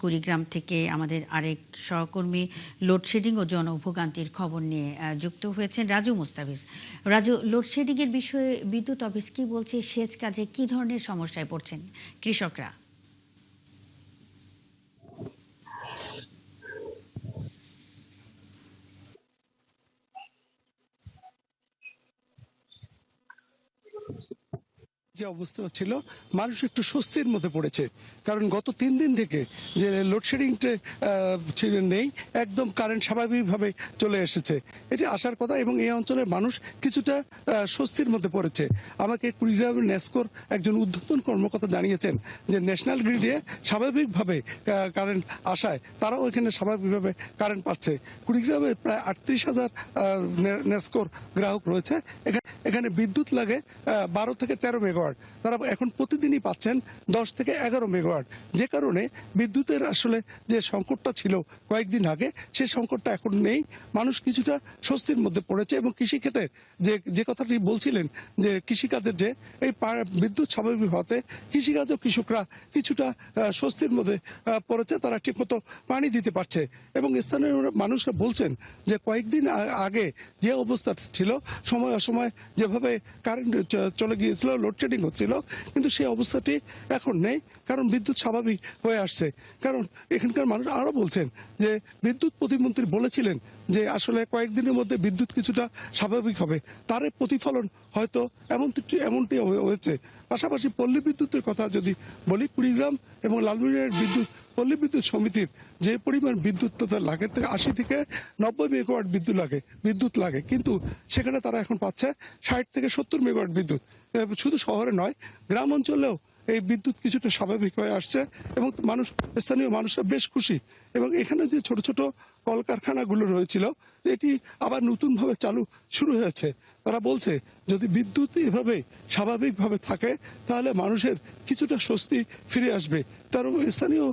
কুড়িগ্রাম থেকে আমাদের আরেক সহকর্মী লোডশেডিং ও জনভোগান্তির খবর নিয়ে যুক্ত হয়েছেন রাজু মুস্তাফিজ। রাজু, লোডশেডিং এর বিষয়ে বিদ্যুৎ অফিস কি বলছে? সেচ কাজে কি ধরনের সমস্যায় পড়ছেন কৃষকরা? যে অবস্থা ছিল, মানুষ একটু স্বস্তির মধ্যে পড়েছে, কারণ গত 3 দিন থেকে যে লোডশেডিং নেই, একদম কারেন্ট স্বাভাবিকভাবে চলে এসেছে। এটি আসার কথা, এবং এই অঞ্চলের মানুষ কিছুটা স্বস্তির মধ্যে পড়েছে। আমাকে কুড়িগ্রামের নেসকোর একজন ঊর্ধ্বতন কর্মকর্তা জানিয়েছেন যে ন্যাশনাল গ্রিডে স্বাভাবিকভাবে কারেন্ট আসায় তারাও এখানে স্বাভাবিকভাবে কারেন্ট পাচ্ছে। কুড়িগ্রামে প্রায় 38,000 নেসকোর গ্রাহক রয়েছে। এখানে বিদ্যুৎ লাগে 12 থেকে 13 মেগাওয়াট। তারা এখন প্রতিদিনই পাচ্ছেন 10 থেকে 11 মেগাওয়াট, যে কারণে বিদ্যুতের আসলে যে সংকটটা ছিল কয়েকদিন আগে, সেই সংকটটা এখন নেই। মানুষ কিছুটা স্বস্তির মধ্যে পড়েছে, এবং কৃষিক্ষেত্রে যে কথাটি বলছিলেন যে কৃষিকাজের যে এই বিদ্যুৎ স্বাভাবিক হতে কৃষিকাজও কৃষকরা কিছুটা স্বস্তির মধ্যে পড়েছে। তারা ঠিকমতো পানি দিতে পারছে, এবং স্থানীয় মানুষরা বলছেন যে কয়েকদিন আগে যে অবস্থা ছিল, সময় অসময় যেভাবে কারেন্ট চলে গিয়েছিল, লোডশেডিং হচ্ছিল, কিন্তু সেই অবস্থাটি এখন নেই, কারণ বিদ্যুৎ স্বাভাবিক হয়ে আসছে। কারণ এখানকার মানুষ আরও বলছেন যে বিদ্যুৎ প্রতিমন্ত্রী বলেছিলেন যে আসলে কয়েকদিনের মধ্যে বিদ্যুৎ কিছুটা স্বাভাবিক হবে, তার প্রতিফলন হয়তো এমনটি হয়েছে। পাশাপাশি পল্লী বিদ্যুতের কথা যদি বলি, কুড়িগ্রাম এবং লালমনিরহাট পল্লী বিদ্যুৎ সমিতির যে পরিমাণ বিদ্যুৎ তাদের লাগে, 80 থেকে 90 মেগাওয়াট বিদ্যুৎ লাগে, কিন্তু সেখানে তারা এখন পাচ্ছে 60 থেকে 70 মেগাওয়াট বিদ্যুৎ। শুধু শহরে নয়, গ্রাম অঞ্চলেও এই বিদ্যুৎ কিছুটা স্বাভাবিক হয়ে আসছে, এবং স্থানীয় মানুষরা বেশ খুশি। এবং এখানে যে ছোট ছোট কলকারখানাগুলো রয়েছিল, এটি আবার নতুনভাবে শুরু হয়েছে। তারা বলছে যদি বিদ্যুৎ এভাবে স্বাভাবিকভাবে থাকে, তাহলে মানুষের কিছুটা স্বস্তি ফিরে আসবে। তার স্থানীয়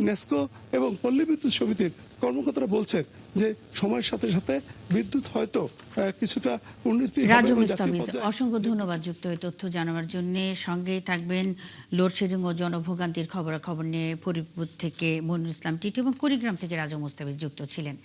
নেসকো এবং পল্লী বিদ্যুৎ সমিতির কর্মকর্তারা বলছেন যে সময়ের সাথে সাথে বিদ্যুৎ হয়তো কিছুটা উন্নতি হবে। রাজু মুস্তাফিজ, অসংখ্য ধন্যবাদ যুক্ত হয়ে তথ্য জানাবার জন্য। সঙ্গেই থাকবেন লোডশেডিং ও জনভোগান্তির খবরাখবর নিয়ে ফরিদপুর থেকে মনিরুল ইসলাম টিটু, এবং কুড়িগ্রাম থেকে রাজু মুস্তাফিজ যুক্ত ছিলেন।